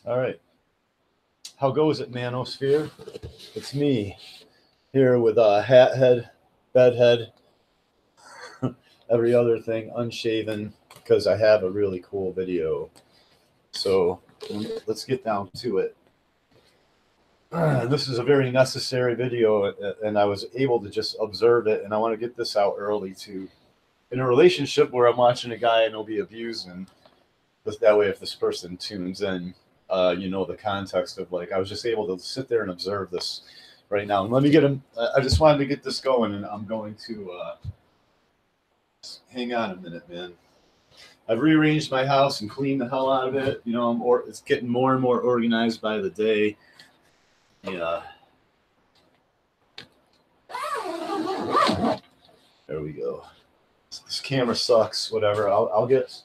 All right. How goes it, Manosphere? It's me here with a hat head, bed head, every other thing unshaven because I have a really cool video. So let's get down to it. This is a very necessary video, and I was able to just observe it, and I want to get this out early too. In a relationship where I'm watching a guy I know be abused, and that way, if this person tunes in, you know the context of like I was just able to sit there and observe this right now. And let me get him. I just wanted to get this going, and I'm going to hang on a minute, man. I've rearranged my house and cleaned the hell out of it. You know, it's getting more and more organized by the day. Yeah, there we go. This camera sucks. Whatever. I'll get.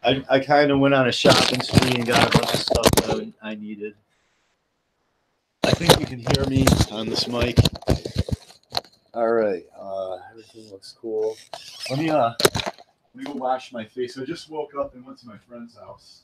I kind of went on a shopping spree and got a bunch of stuff that I needed. I think you can hear me on this mic. All right. Everything looks cool. Let me go wash my face. I just woke up and went to my friend's house.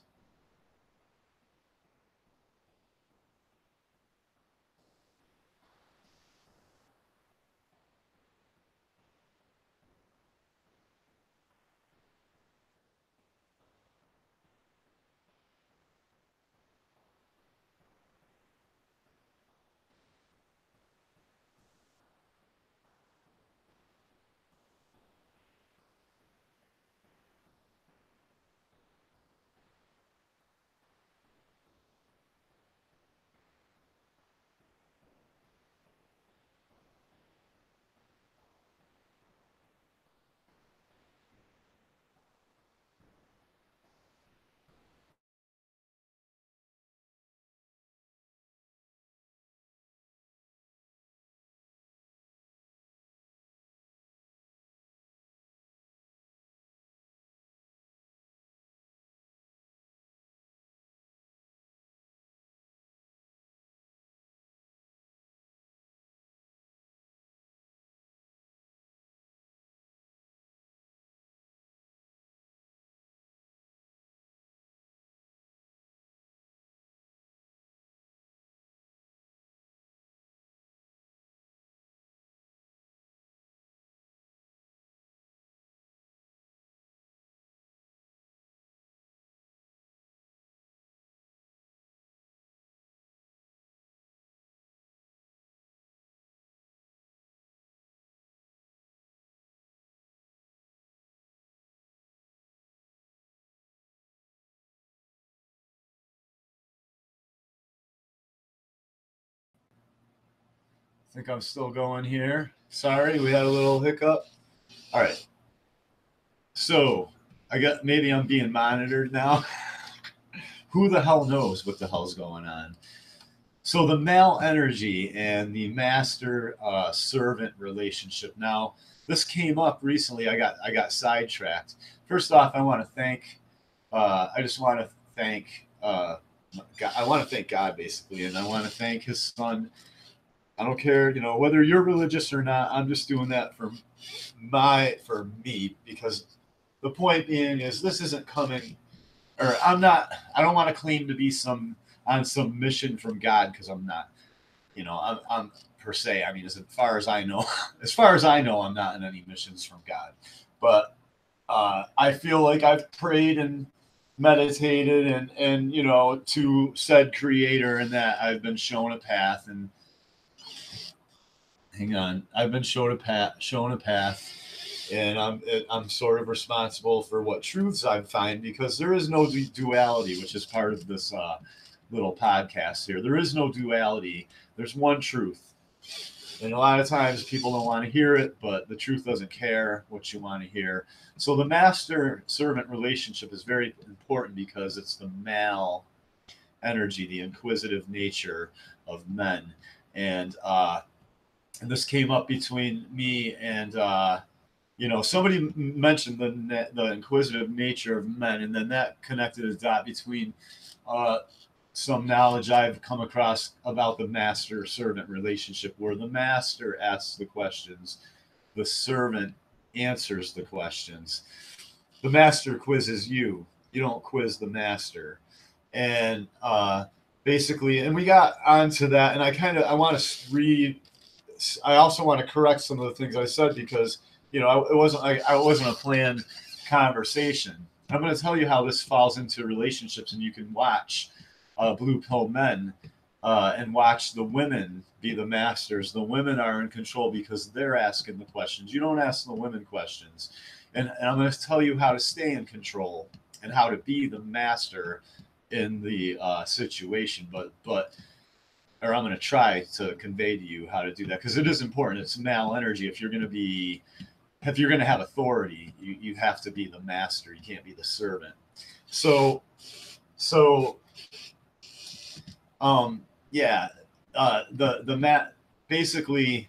I think I'm still going here. Sorry, we had a little hiccup. All right. So I got maybe I'm being monitored now. Who the hell knows what the hell's going on? So the male energy and the master servant relationship. Now, this came up recently. I got sidetracked. First off, I want to thank. I just want to thank. God, I want to thank God basically, and I want to thank His Son. I don't care, whether you're religious or not. I'm just doing that for me because the point being is this isn't coming, or I'm not. I don't want to claim to be on some mission from God because I'm not. I'm per se. I mean, as far as I know, as far as I know, I'm not in any missions from God. But I feel like I've prayed and meditated and to said Creator, and that I've been shown a path. And hang on, I've been shown a path, and I'm sort of responsible for what truths I find because there is no duality, which is part of this little podcast here. There is no duality. There's one truth. And a lot of times people don't want to hear it, but the truth doesn't care what you want to hear. So the master servant relationship is very important because it's the male energy, the inquisitive nature of men. And this came up between me and somebody mentioned the inquisitive nature of men, and then that connected a dot between uh, some knowledge I've come across about the master servant relationship, where the master asks the questions, the servant answers the questions. The master quizzes you. You don't quiz the master. And basically, and we got onto that, and I want to I also want to correct some of the things I said because it wasn't like I wasn't a planned conversation. I'm going to tell you how this falls into relationships, and you can watch Blue Pill Men and watch the women be the masters. The women are in control because they're asking the questions. You don't ask the women questions, and I'm going to tell you how to stay in control and how to be the master in the situation. But or I'm going to try to convey to you how to do that because it is important. It's male energy. If you're going to have authority, you have to be the master. You can't be the servant. So yeah, the mat basically.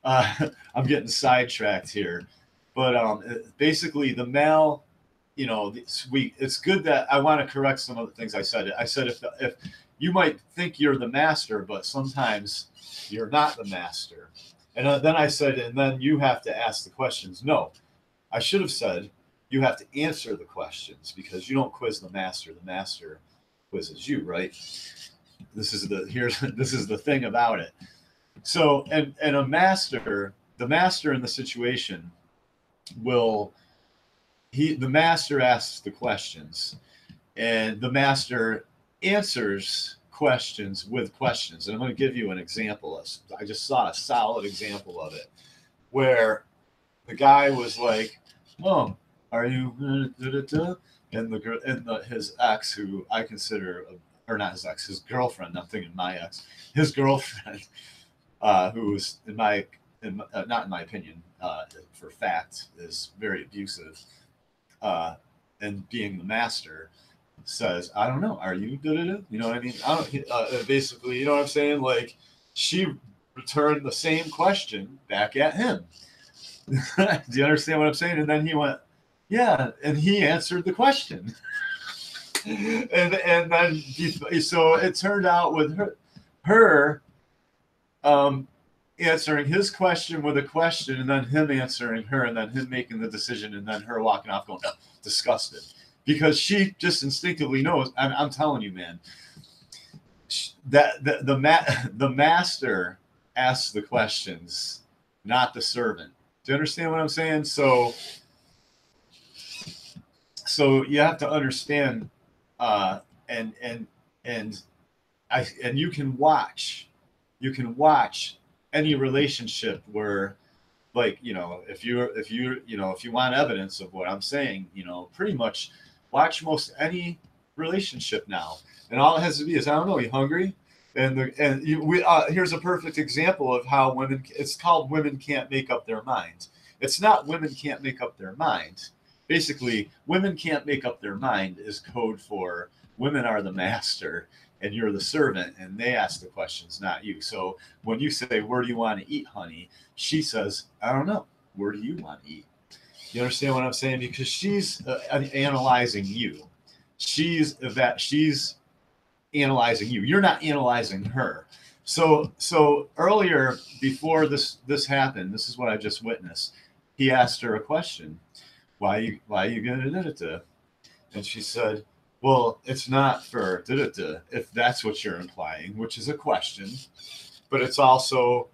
I'm getting sidetracked here, but basically the male. It's good that I want to correct some of the things I said. I said if you might think you're the master, but sometimes you're not the master. And then I said, and then you have to ask the questions. No, I should have said you have to answer the questions because you don't quiz the master. The master quizzes you, right? This is the thing about it. So, and the master in the situation will the master asks the questions, and the master answers questions with questions. And I'm going to give you an example. I just saw a solid example of it where the guy was like, "Oh, are you?" And his ex, who I consider, or not his ex, his girlfriend. I'm thinking my ex, his girlfriend, who was not in my opinion, for fact, is very abusive. And being the master says, I don't know, are you da-da-da? You know what I mean? I don't, basically, you know what I'm saying? Like, she returned the same question back at him. Do you understand what I'm saying? And then he went, yeah, and he answered the question. and then so it turned out with her answering his question with a question, and then him answering her, and then him making the decision, and then her walking off going, oh, disgusted. Because she just instinctively knows. I'm telling you, man, that the master asks the questions, not the servant. Do you understand what I'm saying? So you have to understand, and you can watch any relationship where, like, if you want evidence of what I'm saying, pretty much watch most any relationship now, and all it has to be is, I don't know, you hungry? Here's a perfect example of how women. It's called women can't make up their mind. It's not women can't make up their mind. Basically, women can't make up their mind is code for women are the master and you're the servant, and they ask the questions, not you. So when you say, where do you want to eat, honey? She says, I don't know. Where do you want to eat? You understand what I'm saying? Because she's analyzing you. She's analyzing you. You're not analyzing her. So earlier, before this happened, this is what I just witnessed. He asked her a question. Why are you gonna do it? And she said, well, it's not for if that's what you're implying, which is a question, but it's also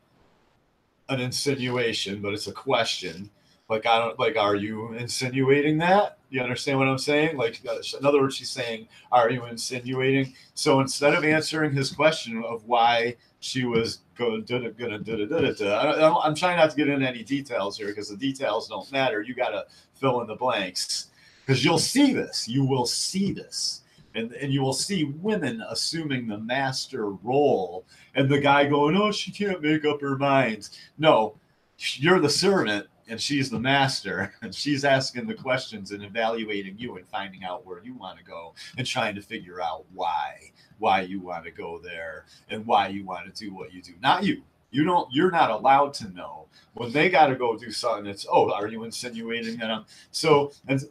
an insinuation, but it's a question. Like, I don't, like, are you insinuating that? You understand what I'm saying? Like, in other words, she's saying, are you insinuating? So instead of answering his question of why she was I'm trying not to get into any details here because the details don't matter. You got to fill in the blanks because you'll see this. You will see this. And you will see women assuming the master role and the guy going, oh, she can't make up her mind. No, you're the servant and she's the master, and she's asking the questions and evaluating you and finding out where you want to go and trying to figure out why you want to go there and why you want to do what you do. Not you. You're not allowed to know. When they got to go do something, it's, oh, are you insinuating that I'm so and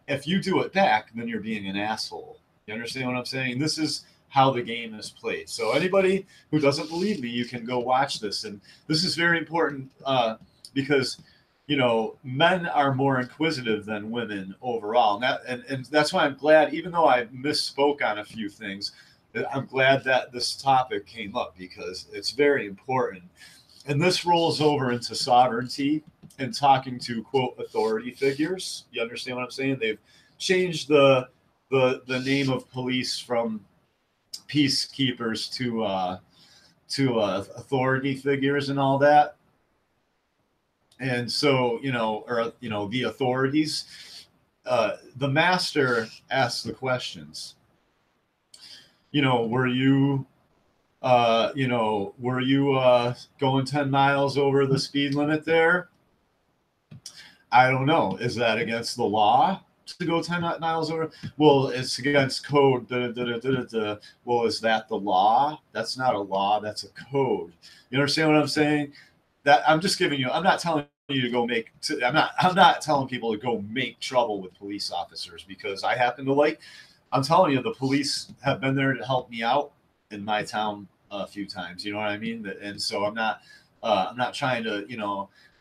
if you do it back, then you're being an asshole. You understand what I'm saying? This is how the game is played. So anybody who doesn't believe me, you can go watch this. And this is very important because men are more inquisitive than women overall. And that's why I'm glad, even though I misspoke on a few things, I'm glad that this topic came up because it's very important. And this rolls over into sovereignty and talking to quote authority figures. You understand what I'm saying? They've changed the name of police from peacekeepers to authority figures and all that. And so, the authorities, the master asks the questions. Were you, going 10 miles over the speed limit there? I don't know. Is that against the law to go 10 miles over? Well, it's against code. Da, da, da, da, da, da. Well, is that the law? That's not a law. That's a code. You understand what I'm saying? That I'm just giving you. I'm not telling you to go make. I'm not telling people to go make trouble with police officers because I happen to like. I'm telling you, the police have been there to help me out in my town a few times. You know what I mean? And so I'm not. I'm not trying to.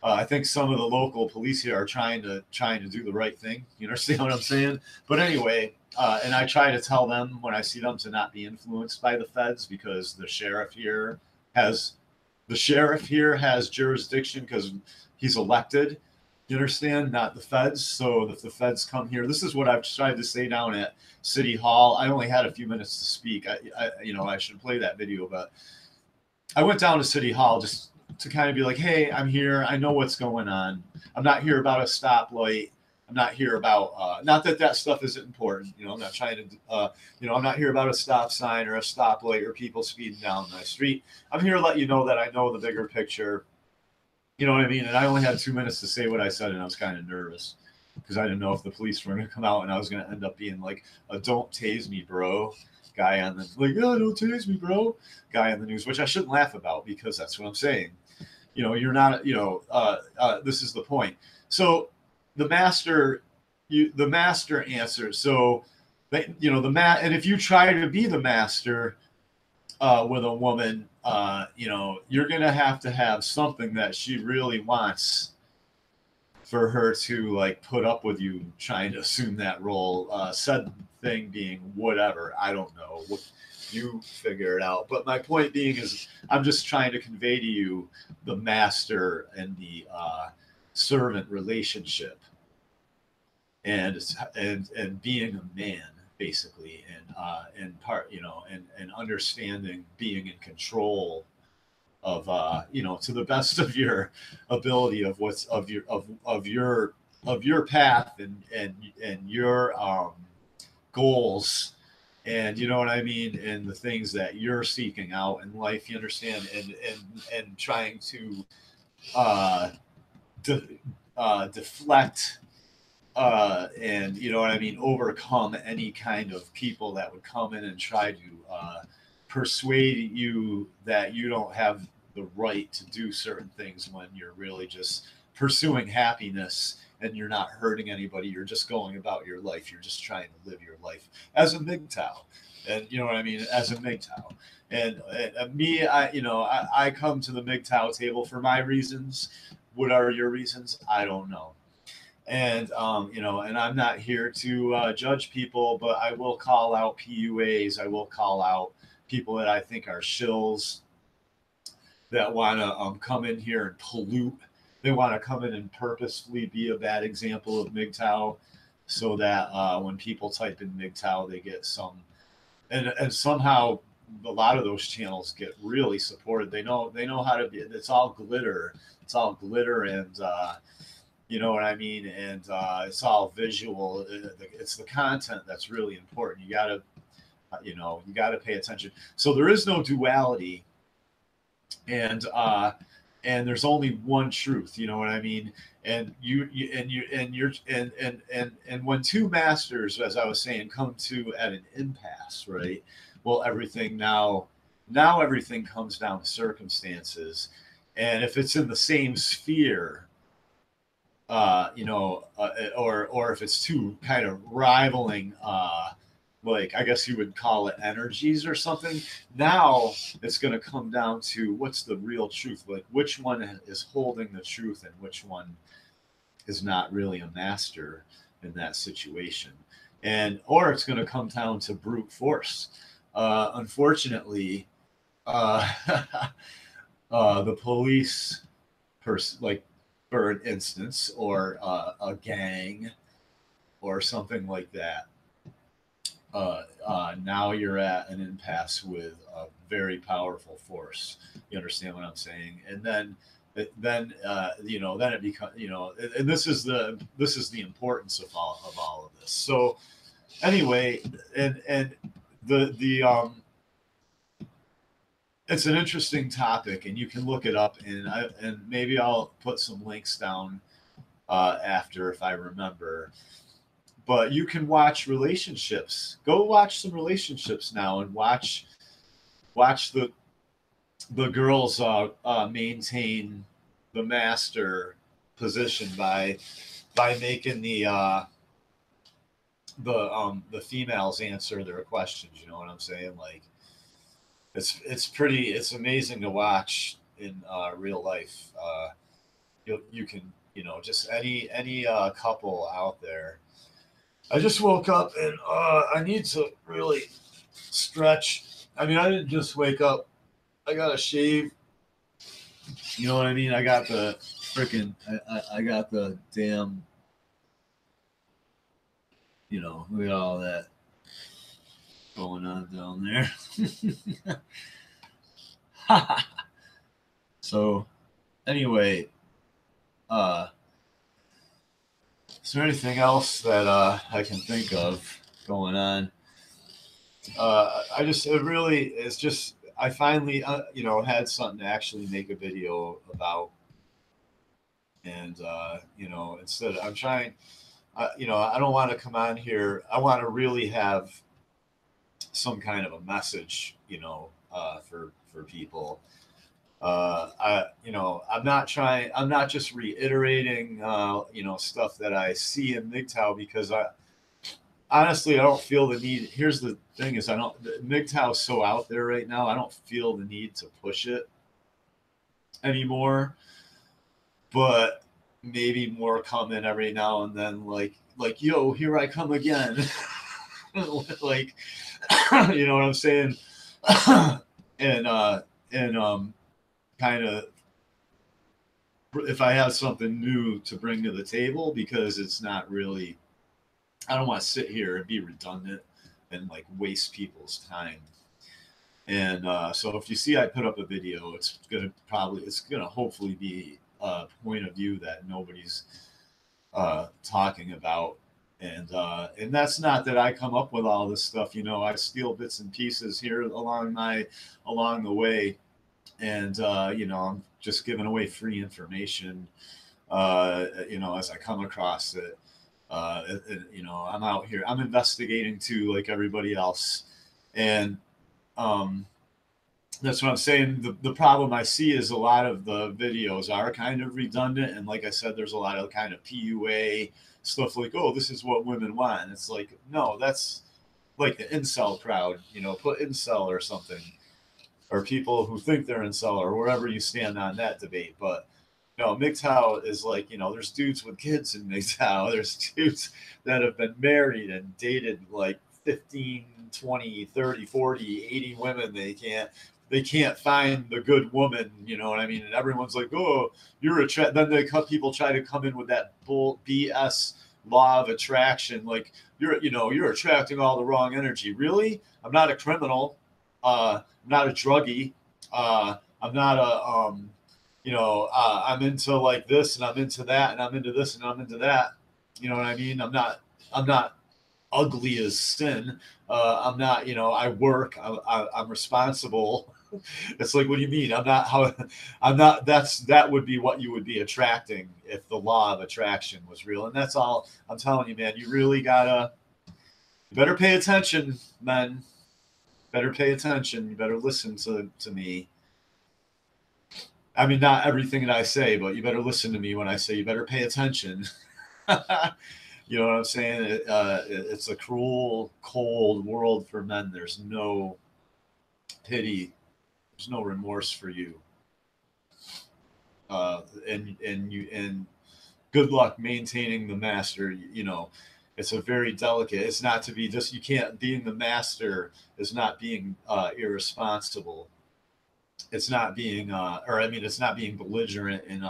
I think some of the local police here are trying to do the right thing. You understand what I'm saying? But anyway, and I try to tell them when I see them to not be influenced by the feds because has the sheriff here has jurisdiction because he's elected. You understand? Not the feds. So if the feds come here, this is what I've tried to say down at City Hall. I only had a few minutes to speak. I should play that video, but I went down to City Hall just to kind of be like, hey, I'm here. I know what's going on. I'm not here about a stoplight. I'm not here about, not that stuff isn't important. I'm not trying to, I'm not here about a stop sign or a stoplight or people speeding down my street. I'm here to let you know that I know the bigger picture. You know what I mean? And I only had 2 minutes to say what I said, and I was kind of nervous because I didn't know if the police were going to come out and I was going to end up being like a "don't tase me, bro" guy on the don't tase me, bro guy on the news, which I shouldn't laugh about because that's what I'm saying. You're not. This is the point. So the master answers. So and if you try to be the master with a woman, you're going to have something that she really wants for her to like put up with you trying to assume that role. Said thing being whatever. I don't know. You figure it out. But my point being is I'm just trying to convey to you the master and the servant relationship and being a man basically and part and understanding being in control of to the best of your ability of what's of your path and your goals and you know what I mean and the things that you're seeking out in life, you understand, and trying to deflect and you know what I mean, overcome any kind of people that would come in and try to persuade you that you don't have the right to do certain things when you're really just pursuing happiness and you're not hurting anybody. You're just going about your life. You're just trying to live your life as a Mgtow. And you know what I mean? As a Mgtow. And me, I come to the Mgtow table for my reasons. What are your reasons? I don't know. And and I'm not here to judge people, but I will call out PUAs. I will call out people that I think are shills that want to come in here and pollute. They want to come in and purposefully be a bad example of Mgtow, so that when people type in Mgtow, they get some, and somehow a lot of those channels get really supported. They know how to be. It's all glitter. It's all glitter and. You know what I mean? And it's all visual. It's the content that's really important. You gotta pay attention. So there is no duality, and there's only one truth. You know what I mean? And and when two masters, as I was saying, come to at an impasse, right? Well, everything comes down to circumstances, and if it's in the same sphere or if it's two kind of rivaling, like I guess you would call it energies or something. Now it's going to come down to what's the real truth, like which one is holding the truth and which one is not really a master in that situation. And or it's going to come down to brute force. Unfortunately, uh, the police, like for an instance, or a gang or something like that. Now you're at an impasse with a very powerful force. You understand what I'm saying? And then it becomes, and this is the importance of all of this. So anyway, and the it's an interesting topic, and you can look it up, and maybe I'll put some links down after if I remember. But you can watch relationships. Go watch some relationships now, and watch the girls maintain the master position by making the females answer their questions. You know what I'm saying? Like it's amazing to watch in real life. You can just any couple out there. I just woke up and I need to really stretch. I mean, I didn't just wake up. I got to shave. You know what I mean? I got the freaking. I got the damn. Look at all that going on down there. So, anyway, is there anything else that I can think of going on? I just it really it's just I finally had something to actually make a video about, and instead I'm trying. I don't want to come on here. I want to really have some kind of a message, for people. I'm not trying. I'm not just reiterating, stuff that I see in Mgtow, because honestly, I don't feel the need. Here's the thing: is I don't. Mgtow's so out there right now. I don't feel the need to push it anymore. But maybe more coming every now and then, like yo, here I come again. Like, you know what I'm saying? And kind of, if I have something new to bring to the table, because it's not really, I don't want to sit here and be redundant and like waste people's time. And so if you see I put up a video, it's gonna hopefully be a point of view that nobody's talking about. And that's not that I come up with all this stuff. I steal bits and pieces here along the way, and I'm just giving away free information. As I come across it. I'm out here. I'm investigating too, like everybody else, and um, that's what I'm saying. The problem I see is a lot of the videos are kind of redundant, and like I said, there's a lot of kind of PUA stuff, like, oh, this is what women want. And it's like, no, that's like the incel crowd. Put incel or something, or people who think they're incel, or wherever you stand on that debate. But no, Mgtow is like, there's dudes with kids in Mgtow. There's dudes that have been married and dated like 15, 20, 30, 40, 80 women. They can't find the good woman, you know what I mean? And everyone's like, oh, then people try to come in with that bull BS law of attraction. Like, you're attracting all the wrong energy. Really? I'm not a criminal. I'm not a druggie. I'm not I'm into like this, and I'm into that, and I'm into this, and I'm into that. You know what I mean? I'm not ugly as sin. I'm not, I work, I'm responsible. It's like, what do you mean? I'm not, that would be what you would be attracting if the law of attraction was real. And that's all I'm telling you, man. You really you better pay attention, men. Better pay attention. You better listen to me. I mean, not everything that I say, but you better listen to me when I say you better pay attention. You know what I'm saying? It's a cruel, cold world for men. There's no pity. There's no remorse for you. And good luck maintaining the master. You know, it's a very delicate. It's not to be just, you can't, being the master is not being irresponsible. It's not being or I mean, it's not being belligerent and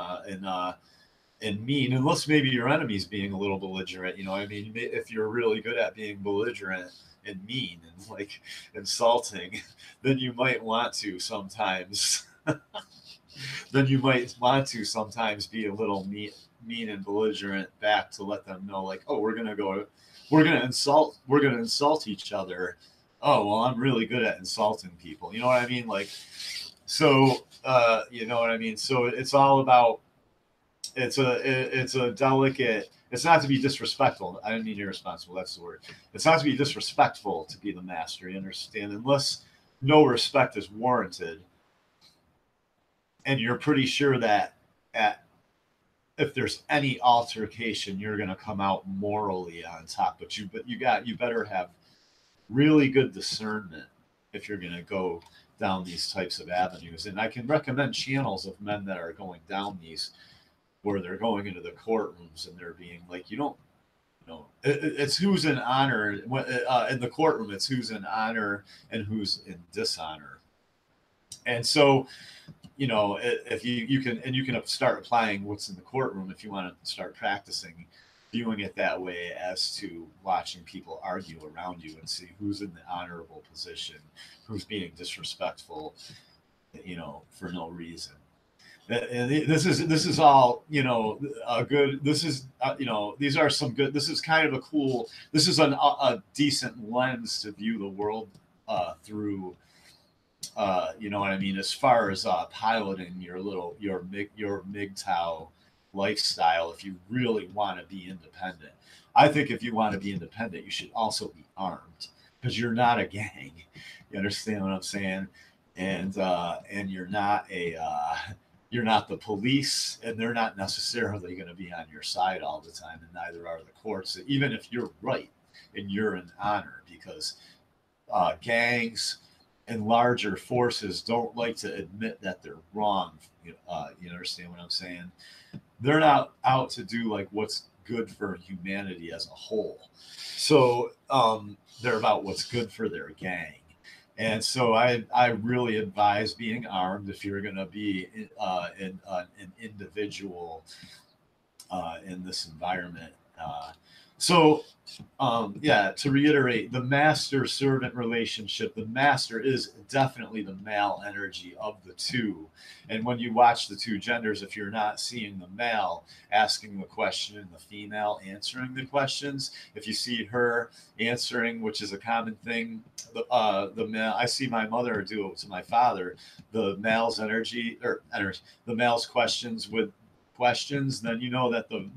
mean, unless maybe your enemy's being a little belligerent. You know, I mean, if you're really good at being belligerent and mean and like insulting, then you might want to sometimes. Then you might want to sometimes be a little mean and belligerent back to let them know, like, oh, we're gonna insult each other. Oh well, I'm really good at insulting people. You know what I mean? Like, so you know what I mean. So it's all about, it's a delicate. It's not to be disrespectful. I didn't mean irresponsible. That's the word. It's not to be disrespectful to be the master. You understand? Unless no respect is warranted, and you're pretty sure that at if there's any altercation, you're going to come out morally on top. But you better have really good discernment if you're going to go down these types of avenues. And I can recommend channels of men that are going down these, where they're going into the courtrooms and they're being like, you don't, you know, it's who's in honor in the courtroom. It's who's in honor and who's in dishonor. And so, you know, if you can, and you can start applying what's in the courtroom if you want to start practicing viewing it that way, as to watching people argue around you and see who's in the honorable position, who's being disrespectful, you know, for no reason. And this is all, you know, a good. This is you know, these are some good. This is kind of a cool. This is a decent lens to view the world through. You know what I mean? As far as piloting your Mgtow lifestyle, if you really want to be independent, I think if you want to be independent, you should also be armed, because you're not a gang. You understand what I'm saying? And you're not the police, and they're not necessarily going to be on your side all the time, and neither are the courts. Even if you're right and you're in honor, because gangs and larger forces don't like to admit that they're wrong. You understand what I'm saying? They're not out to do like what's good for humanity as a whole. So they're about what's good for their gang. And so I really advise being armed if you're going to be an individual in this environment. So yeah, to reiterate, the master servant relationship, the master is definitely the male energy of the two. And when you watch the two genders, if you're not seeing the male asking the question and the female answering the questions, if you see her answering, which is a common thing, the male, I see my mother do it to my father, the male's the male's questions with questions, then you know that the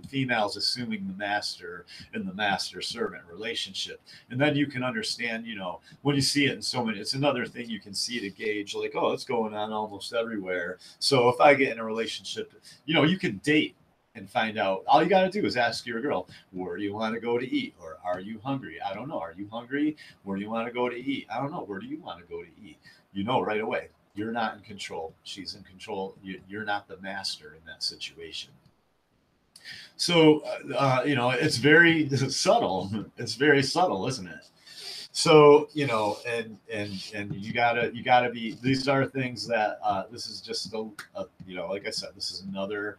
female's assuming the master in the master servant relationship. And then you can understand, you know, when you see it in so many, it's another thing you can see to gauge, like, oh, it's going on almost everywhere. So if I get in a relationship, you know, you can date and find out. All you got to do is ask your girl, where do you want to go to eat? Or are you hungry? I don't know. Are you hungry? Where do you want to go to eat? I don't know. Where do you want to go to eat? You know right away. You're not in control. She's in control. You're not the master in that situation. So, you know, it's very subtle. It's very subtle, isn't it? So, you know, and you gotta be. These are things that this is just you know, like I said, this is another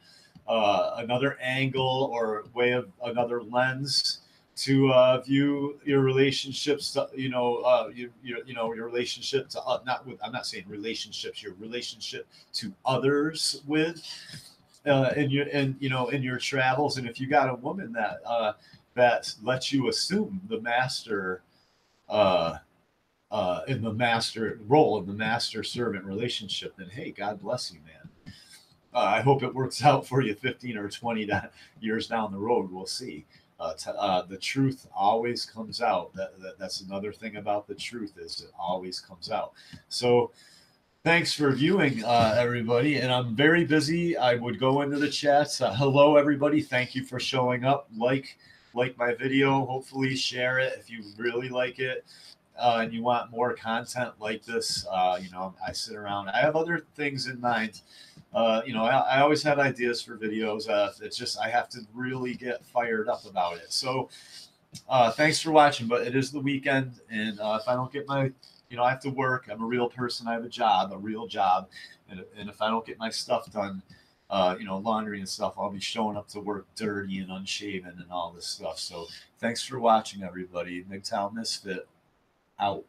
angle or way of another lens to view your relationships. You know, you know, your relationship to not with. I'm not saying relationships. Your relationship to others with in your and you know, in your travels. And if you got a woman that lets you assume the master uh, in the master role in the master servant relationship, then hey, God bless you, man. I hope it works out for you 15 or 20 years down the road. We'll see. The truth always comes out. That's another thing about the truth, is it always comes out. So thanks for viewing, everybody. And I'm very busy. I would go into the chats. Hello, everybody. Thank you for showing up. Like my video. Hopefully, share it if you really like it. And you want more content like this. You know, I sit around. I have other things in mind I always have ideas for videos. It's just I have to really get fired up about it. So thanks for watching. But it is the weekend, and if I don't get my, I have to work. I'm a real person. I have a real job, and if I don't get my stuff done, laundry and stuff, I'll be showing up to work dirty and unshaven and all this stuff. So thanks for watching, everybody. Mgtow Misfit out.